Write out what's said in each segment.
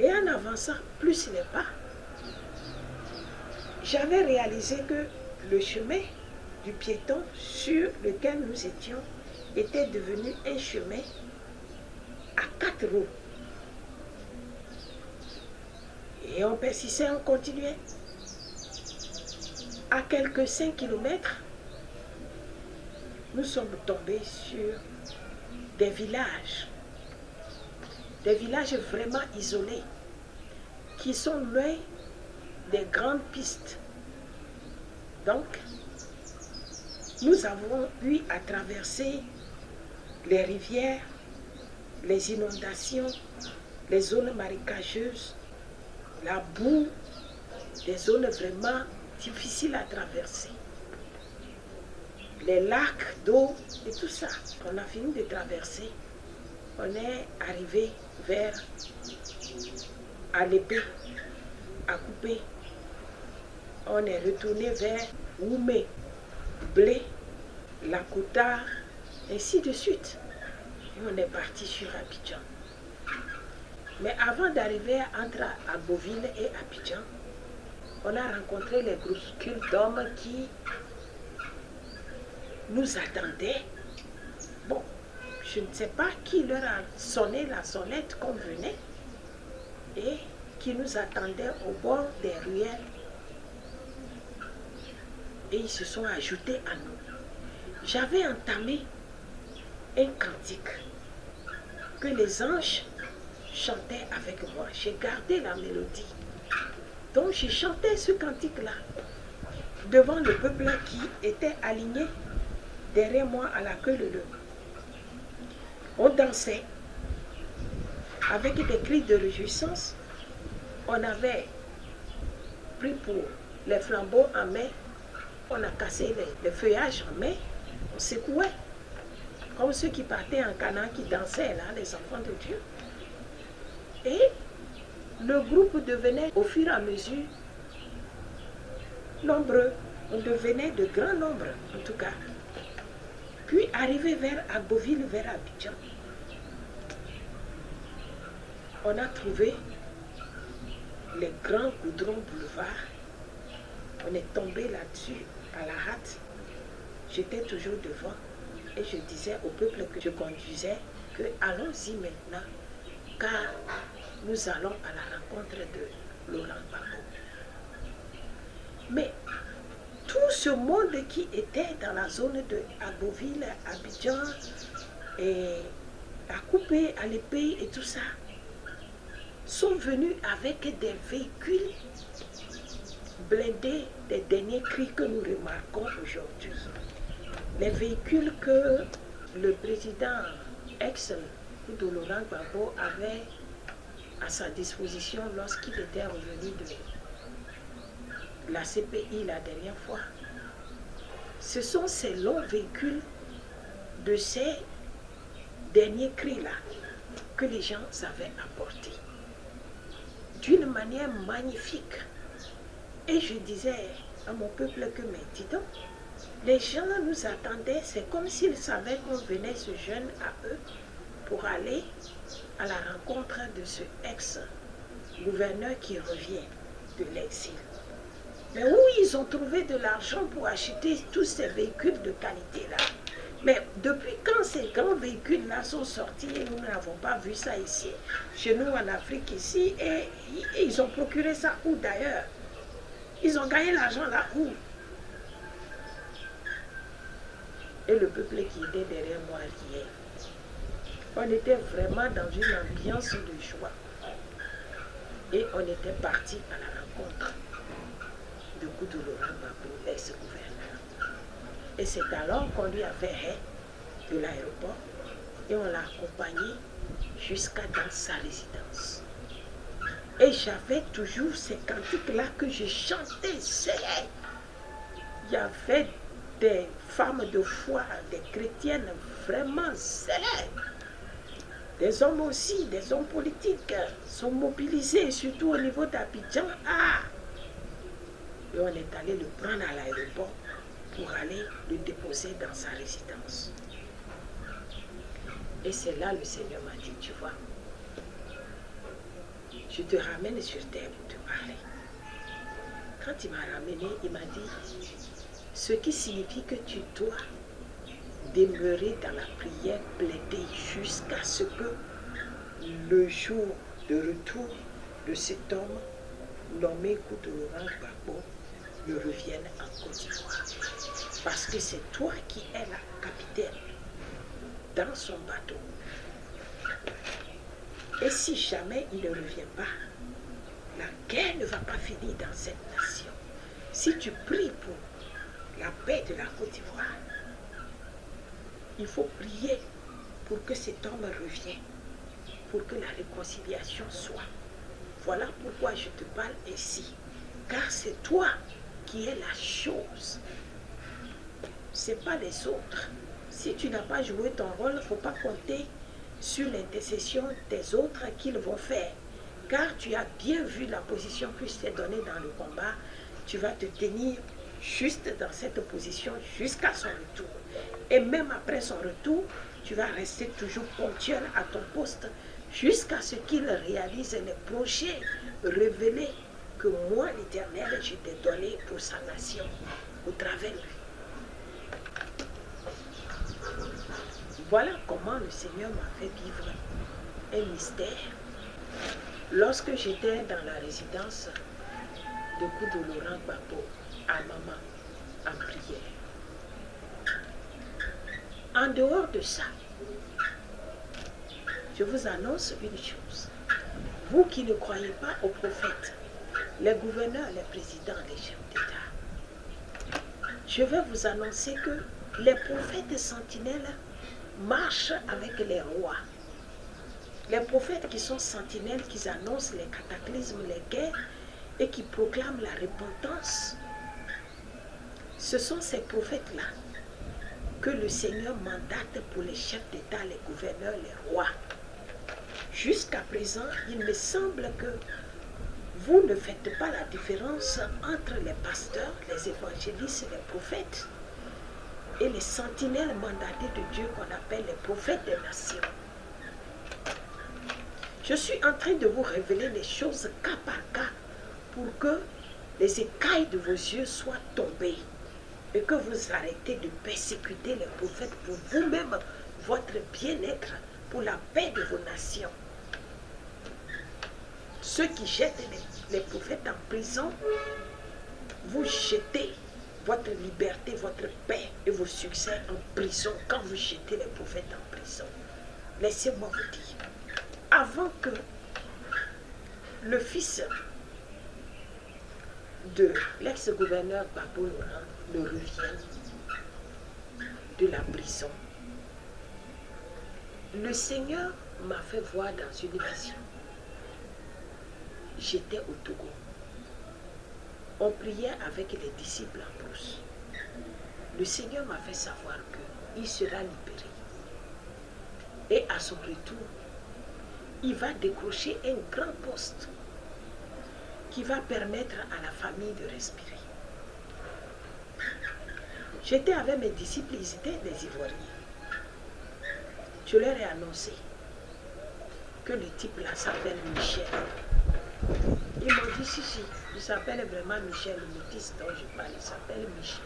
Et en avançant plus les pas, j'avais réalisé que le chemin du piéton sur lequel nous étions était devenu un chemin à 4 roues. Et on persistait, on continuait. À quelques 5 kilomètres, nous sommes tombés sur des villages vraiment isolés, qui sont loin des grandes pistes. Donc, nous avons eu à traverser les rivières, les inondations, les zones marécageuses, la boue, des zones vraiment difficiles à traverser. Les lacs d'eau et tout ça. On a fini de traverser. On est arrivé vers Alépé, à Coupé. On est retourné vers Oumé, Blé, Lakota, ainsi de suite. Et on est parti sur Abidjan. Mais avant d'arriver entre Agboville et Abidjan, on a rencontré les groupuscules d'hommes qui nous attendaient. Bon, je ne sais pas qui leur a sonné la sonnette qu'on venait et qui nous attendait au bord des ruelles. Et ils se sont ajoutés à nous. J'avais entamé un cantique que les anges chantaient avec moi. J'ai gardé la mélodie. Donc j'ai chanté ce cantique-là devant le peuple qui était aligné derrière moi à la queue leu. On dansait avec des cris de réjouissance. On avait pris pour les flambeaux en main. On a cassé les feuillages en main. On secouait. Comme ceux qui partaient en Canaan, qui dansaient là, les enfants de Dieu. Et le groupe devenait au fur et à mesure nombreux. On devenait de grands nombres, en tout cas. Puis arrivé vers Agboville, vers Abidjan, on a trouvé les grands goudrons boulevards. On est tombé là-dessus à la hâte. J'étais toujours devant et je disais au peuple que je conduisais que allons-y maintenant, car nous allons à la rencontre de Laurent Gbagbo. Mais tout ce monde qui était dans la zone de Agboville, Abidjan, et à Coupé, à l'Épée et tout ça, sont venus avec des véhicules blindés des derniers cris que nous remarquons aujourd'hui. Les véhicules que le président de Laurent Gbagbo avait à sa disposition lorsqu'il était revenu de la CPI la dernière fois. Ce sont ces longs véhicules de ces derniers cris-là que les gens avaient apportés d'une manière magnifique. Et je disais à mon peuple que, mais dis donc, les gens nous attendaient, c'est comme s'ils savaient qu'on venait ce jeune à eux pour aller à la rencontre de ce ex-gouverneur qui revient de l'exil. Mais où ils ont trouvé de l'argent pour acheter tous ces véhicules de qualité-là? Mais depuis quand ces grands véhicules-là sont sortis et nous n'avons pas vu ça ici, chez nous en Afrique ici, et ils ont procuré ça où d'ailleurs? Ils ont gagné l'argent là où? Et le peuple qui était derrière moi riait. On était vraiment dans une ambiance de joie. Et on était parti à la rencontre de Laurent Gbagbo, l'ex-gouverneur. Et c'est alors qu'on lui a fait de l'aéroport et on l'a accompagné jusqu'à dans sa résidence. Et j'avais toujours ces cantiques-là que je chantais. Il y avait des femmes de foi, des chrétiennes vraiment célèbres. Des hommes aussi, des hommes politiques sont mobilisés, surtout au niveau d'Abidjan. Et on est allé le prendre à l'aéroport pour aller le déposer dans sa résidence. Et c'est là le Seigneur m'a dit, tu vois, je te ramène sur terre pour te parler. Quand il m'a ramené, il m'a dit, ce qui signifie que tu dois demeurer dans la prière, plaider jusqu'à ce que le jour de retour de cet homme nommé Koudou-Laurent Gbagbo ne revienne en Côte d'Ivoire. Parce que c'est toi qui es la capitaine dans son bateau. Et si jamais il ne revient pas, la guerre ne va pas finir dans cette nation. Si tu pries pour la paix de la Côte d'Ivoire, il faut prier pour que cet homme revienne, pour que la réconciliation soit. Voilà pourquoi je te parle ici. Car c'est toi qui es la chose. Ce n'est pas les autres. Si tu n'as pas joué ton rôle, il ne faut pas compter sur l'intercession des autres qu'ils vont faire. Car tu as bien vu la position que je t'ai donnée dans le combat. Tu vas te tenir juste dans cette position jusqu'à son retour. Et même après son retour, tu vas rester toujours ponctuel à ton poste jusqu'à ce qu'il réalise les projets révélés que moi, l'Éternel, je t'ai donné pour sa nation, au travers de lui. Voilà comment le Seigneur m'a fait vivre un mystère. Lorsque j'étais dans la résidence de Koudou-Laurent Gbagbo, à Mama, en prière. En dehors de ça, je vous annonce une chose. Vous qui ne croyez pas aux prophètes, les gouverneurs, les présidents, les chefs d'État, je vais vous annoncer que les prophètes sentinelles marchent avec les rois. Les prophètes qui sont sentinelles, qui annoncent les cataclysmes, les guerres et qui proclament la repentance, ce sont ces prophètes-là que le Seigneur mandate pour les chefs d'État, les gouverneurs, les rois. Jusqu'à présent, il me semble que vous ne faites pas la différence entre les pasteurs, les évangélistes, les prophètes et les sentinelles mandatés de Dieu qu'on appelle les prophètes des nations. Je suis en train de vous révéler les choses cas par cas pour que les écailles de vos yeux soient tombées et que vous arrêtez de persécuter les prophètes pour vous-même, votre bien-être, pour la paix de vos nations. Ceux qui jettent les prophètes en prison, vous jetez votre liberté, votre paix et vos succès en prison quand vous jetez les prophètes en prison. Laissez-moi vous dire, avant que le fils de l'ex-gouverneur Gbagbo ne revienne de la prison, le Seigneur m'a fait voir dans une vision. J'étais au Togo. On priait avec les disciples en brousse. Le Seigneur m'a fait savoir qu'il sera libéré. Et à son retour, il va décrocher un grand poste qui va permettre à la famille de respirer. J'étais avec mes disciples, ils étaient des Ivoiriens. Je leur ai annoncé que le type là s'appelle Michel. Ils m'ont dit si, il s'appelle vraiment Michel, le métis dont je parle, il s'appelle Michel.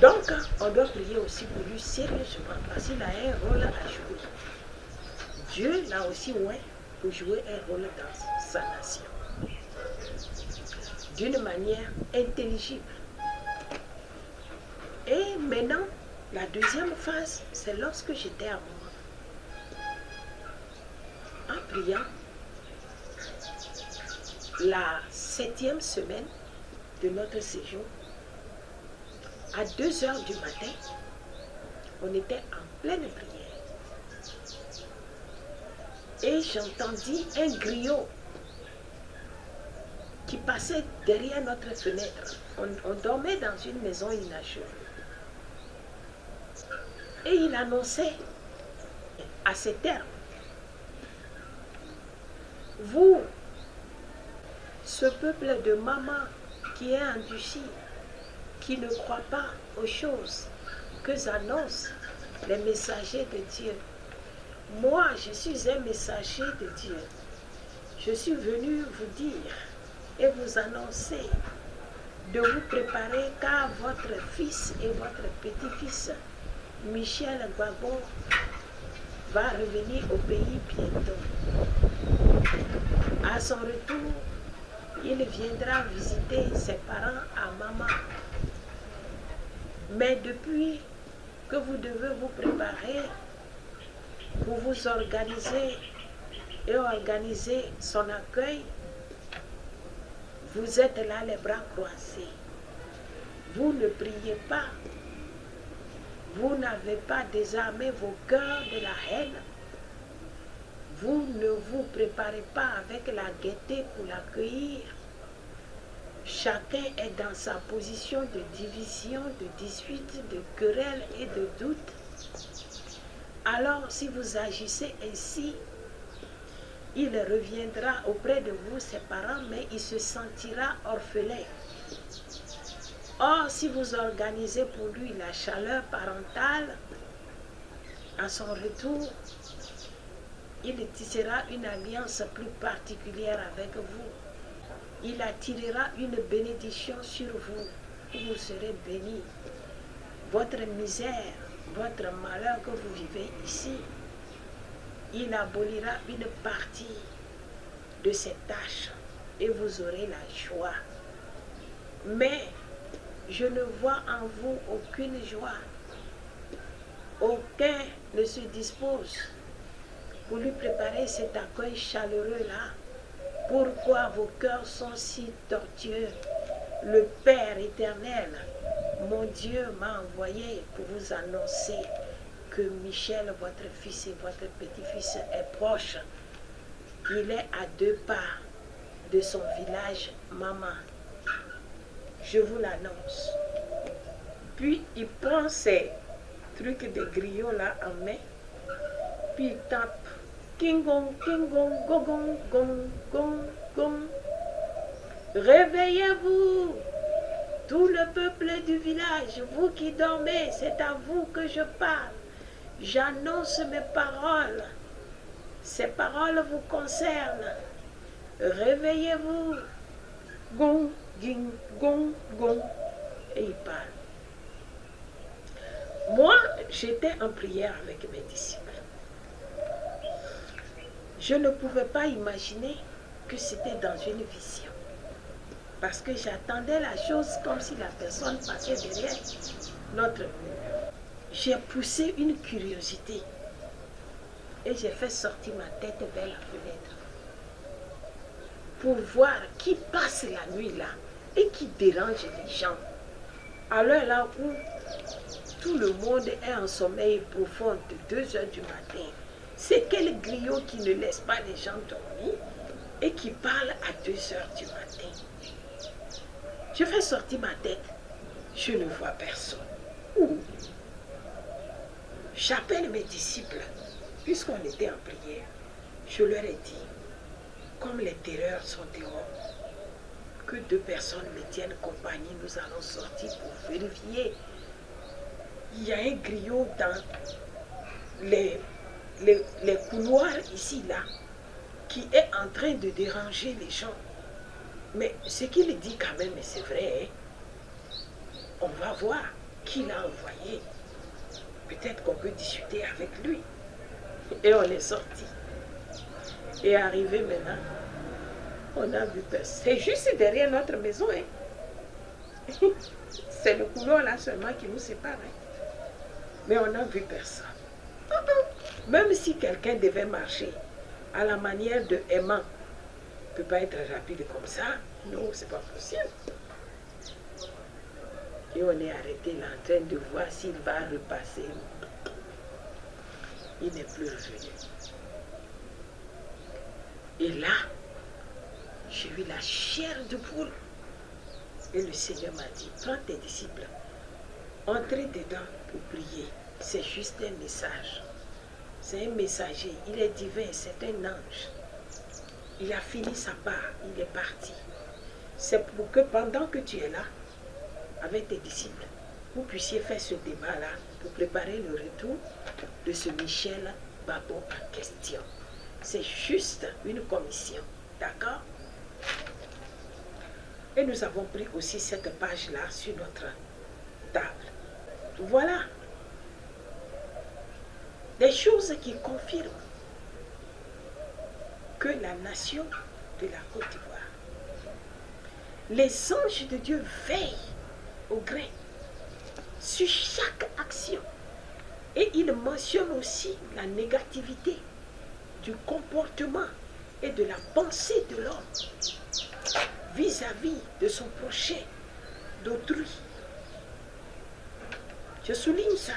Donc, on doit prier aussi pour lui sérieusement, parce qu'il a un rôle à jouer. Dieu l'a aussi oint pour jouer un rôle dans sa nation. D'une manière intelligible. Et maintenant, la deuxième phase, c'est lorsque j'étais à moi. En priant, la 7e semaine de notre séjour, à 2 heures du matin, on était en pleine prière. Et j'entendis un griot qui passait derrière notre fenêtre. On dormait dans une maison inachevée. Et il annonçait à ces termes: vous, ce peuple de maman qui est endurci, qui ne croit pas aux choses que annoncent les messagers de Dieu. Moi, je suis un messager de Dieu. je suis venue vous dire et vous annoncer de vous préparer car votre fils et votre petit-fils, Michel Gbagbo, va revenir au pays bientôt. À son retour, il viendra visiter ses parents à Maman. Mais depuis que vous devez vous préparer pour vous organiser et organiser son accueil, vous êtes là les bras croisés. Vous ne priez pas. Vous n'avez pas désarmé vos cœurs de la haine. Vous ne vous préparez pas avec la gaieté pour l'accueillir. Chacun est dans sa position de division, de dispute, de querelle et de doute. Alors, si vous agissez ainsi, il reviendra auprès de vous, ses parents, mais il se sentira orphelin. Or, si vous organisez pour lui la chaleur parentale, à son retour, il tissera une alliance plus particulière avec vous. Il attirera une bénédiction sur vous. Vous serez bénis. Votre misère, votre malheur que vous vivez ici, il abolira une partie de ces tâches et vous aurez la joie. Mais je ne vois en vous aucune joie. Aucun ne se dispose pour lui préparer cet accueil chaleureux-là. Pourquoi vos cœurs sont si tortueux? Le Père éternel, mon Dieu, m'a envoyé pour vous annoncer que Michel, votre fils et votre petit-fils, est proche. Il est à 2 pas de son village, Maman. Je vous l'annonce. Puis il prend ces trucs de griots là en main, puis il tape. Kingong, kingong, gogong, gong, gong, gong. Réveillez-vous, tout le peuple du village, vous qui dormez, c'est à vous que je parle. J'annonce mes paroles. Ces paroles vous concernent. Réveillez-vous. Gong, ging, gong, gong. Et il parle. Moi, j'étais en prière avec mes disciples. Je ne pouvais pas imaginer que c'était dans une vision. Parce que j'attendais la chose comme si la personne passait derrière notre mur. J'ai poussé une curiosité et j'ai fait sortir ma tête vers la fenêtre pour voir qui passe la nuit là et qui dérange les gens. À l'heure là où tout le monde est en sommeil profond de 2 heures du matin, c'est quel griot qui ne laisse pas les gens dormir et qui parle à 2 heures du matin? Je fais sortir ma tête, je ne vois personne. Où? J'appelle mes disciples, puisqu'on était en prière. Je leur ai dit, comme les terreurs sont dehors, que 2 personnes me tiennent compagnie, nous allons sortir pour vérifier. Il y a un griot dans les couloirs ici, là, qui est en train de déranger les gens. Mais ce qu'il dit quand même, c'est vrai, hein? On va voir qui l'a envoyé. Peut-être qu'on peut discuter avec lui. Et on est sorti. Et arrivé maintenant, on a vu personne. C'est juste derrière notre maison. Hein? C'est le couloir là seulement qui nous sépare. Hein? Mais on n'a vu personne. Même si quelqu'un devait marcher à la manière de Aimant, ne peut pas être rapide comme ça. Non, c'est pas possible. Et on est arrêté là en train de voir s'il va repasser. Il n'est plus revenu. Et là, j'ai eu la chair de poule. Et le Seigneur m'a dit, prends tes disciples, entrez dedans pour prier. C'est juste un message. C'est un messager. Il est divin, c'est un ange. Il a fini sa part, il est parti. C'est pour que pendant que tu es là, avec tes disciples, vous puissiez faire ce débat-là pour préparer le retour de ce Michel Gbagbo en question. C'est juste une commission. D'accord? Et nous avons pris aussi cette page-là sur notre table. Voilà. Des choses qui confirment que la nation de la Côte d'Ivoire, les anges de Dieu veillent au grain sur chaque action. Et il mentionne aussi la négativité du comportement et de la pensée de l'homme vis-à-vis de son prochain, d'autrui. Je souligne ça.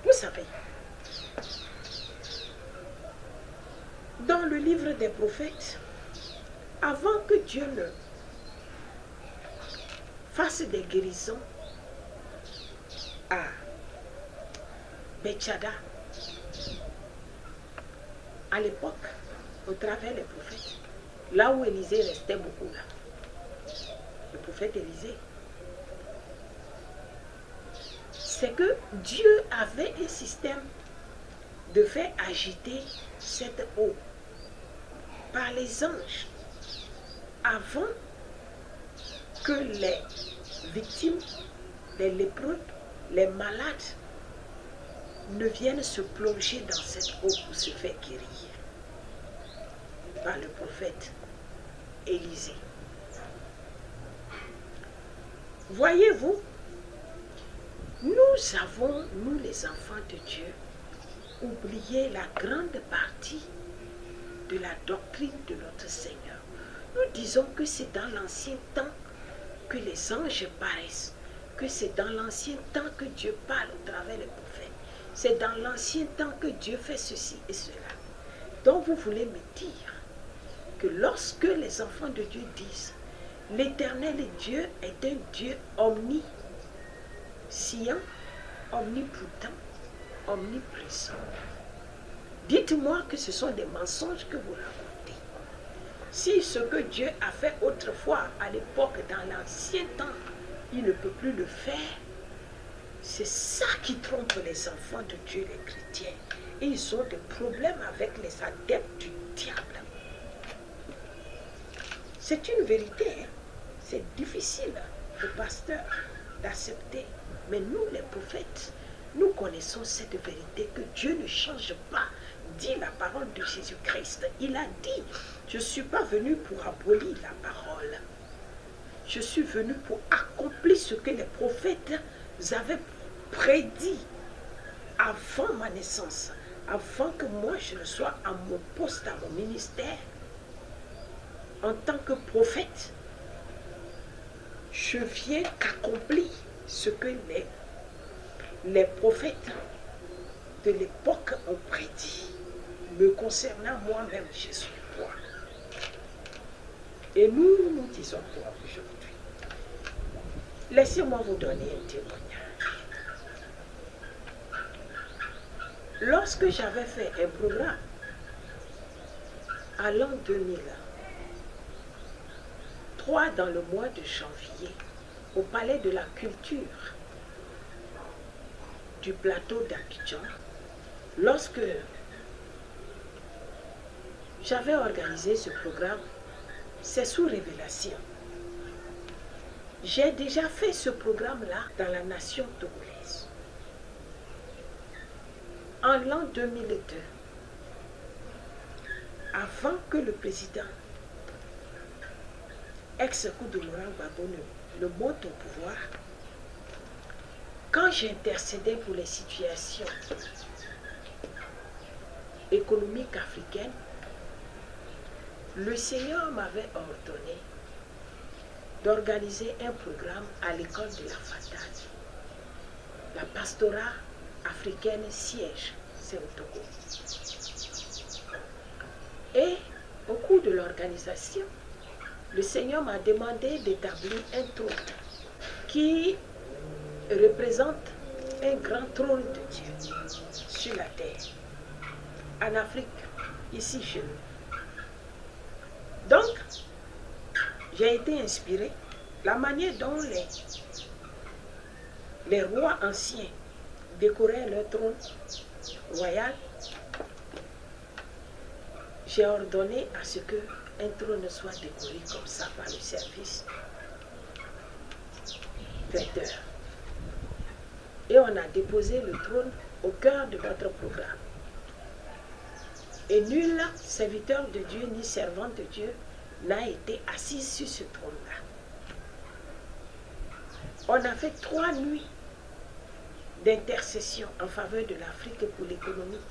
Vous savez, dans le livre des prophètes, avant que Dieu ne fasse des guérisons à Betchada, à l'époque, au travers des prophètes, là où Élisée restait beaucoup là, le prophète Élisée, c'est que Dieu avait un système de faire agiter cette eau par les anges avant que les victimes, les lépreux, les malades ne viennent se plonger dans cette eau pour se faire guérir par le prophète Élisée. Voyez-vous, nous avons, nous les enfants de Dieu, oublié la grande partie de la doctrine de notre Seigneur. Nous disons que c'est dans l'ancien temps que les anges paraissent, que c'est dans l'ancien temps que Dieu parle au travers des prophètes. C'est dans l'ancien temps que Dieu fait ceci et cela. Donc vous voulez me dire que lorsque les enfants de Dieu disent l'Éternel Dieu est un Dieu omniscient, omnipotent, omniprésent, dites-moi que ce sont des mensonges que vous racontez. Si ce que Dieu a fait autrefois, à l'époque, dans l'ancien temps, il ne peut plus le faire, c'est ça qui trompe les enfants de Dieu, les chrétiens. Et ils ont des problèmes avec les adeptes du diable. C'est une vérité, hein? C'est difficile, le pasteur, d'accepter. Mais nous, les prophètes, nous connaissons cette vérité que Dieu ne change pas, dit la parole de Jésus-Christ. Il a dit, je ne suis pas venu pour abolir la parole. Je suis venu pour accomplir ce que les prophètes avaient prédit avant ma naissance, avant que moi je ne sois à mon poste, à mon ministère. En tant que prophète, je viens qu'accomplir ce que les prophètes de l'époque ont prédit. Me concernant moi-même, je suis roi. Et nous disons quoi aujourd'hui? Laissez-moi vous donner un témoignage. Lorsque j'avais fait un programme à l'an 2003, dans le mois de janvier, au Palais de la Culture du plateau d'Abidjan, lorsque j'avais organisé ce programme, c'est sous révélation. J'ai déjà fait ce programme-là dans la nation togolaise. En l'an 2002, avant que le président ex-Sékou Laurent Gbagbo ne monte au pouvoir, quand j'intercédais pour les situations économiques africaines, le Seigneur m'avait ordonné d'organiser un programme à l'école de la Fatale. La pastorat africaine siège, c'est au Togo. Et au cours de l'organisation, le Seigneur m'a demandé d'établir un trône qui représente un grand trône de Dieu sur la terre, en Afrique, ici chez nous. Donc, j'ai été inspirée. La manière dont les rois anciens décoraient leur trône royal, j'ai ordonné à ce qu'un trône soit décoré comme ça par le service 20 heures. Et on a déposé le trône au cœur de notre programme. Et nul serviteur de Dieu ni servante de Dieu n'a été assis sur ce trône-là. On a fait 3 nuits d'intercession en faveur de l'Afrique pour l'économie.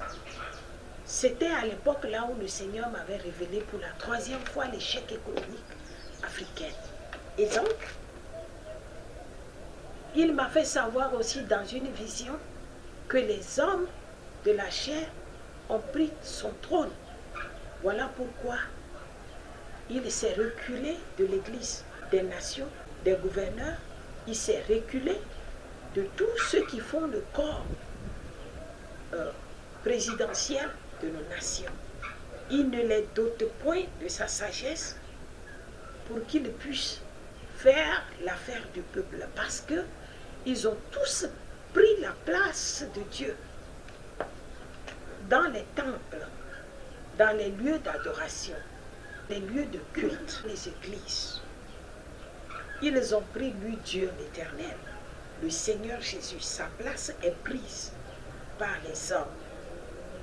C'était à l'époque là où le Seigneur m'avait révélé pour la 3e fois l'échec économique africain. Et donc, il m'a fait savoir aussi dans une vision que les hommes de la chair ont pris son trône. Voilà pourquoi il s'est reculé de l'Église des nations, des gouverneurs. Il s'est reculé de tous ceux qui font le corps présidentiel de nos nations. Il ne les dote point de sa sagesse pour qu'ils puissent faire l'affaire du peuple, parce que ils ont tous pris la place de Dieu dans les temples, dans les lieux d'adoration, les lieux de culte, les églises. Ils ont pris, lui, Dieu l'Éternel, le Seigneur Jésus. Sa place est prise par les hommes.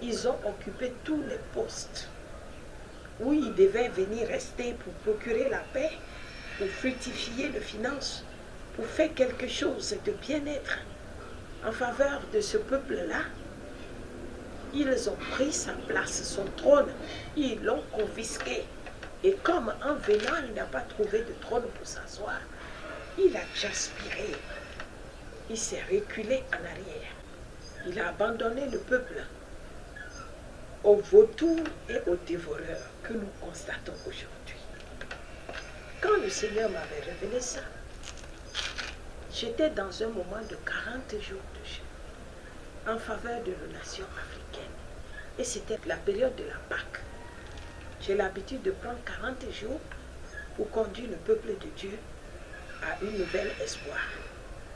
Ils ont occupé tous les postes où ils devaient venir rester pour procurer la paix, pour fructifier les finances, pour faire quelque chose de bien-être en faveur de ce peuple-là. Ils ont pris sa place, son trône, ils l'ont confisqué. Et comme en venant, il n'a pas trouvé de trône pour s'asseoir, il a jaspiré, il s'est reculé en arrière. Il a abandonné le peuple aux vautours et aux dévoreurs que nous constatons aujourd'hui. Quand le Seigneur m'avait révélé ça, j'étais dans un moment de 40 jours de jeûne en faveur de nos nations africaines. Et c'était la période de la Pâque. J'ai l'habitude de prendre 40 jours pour conduire le peuple de Dieu à une nouvelle espoir.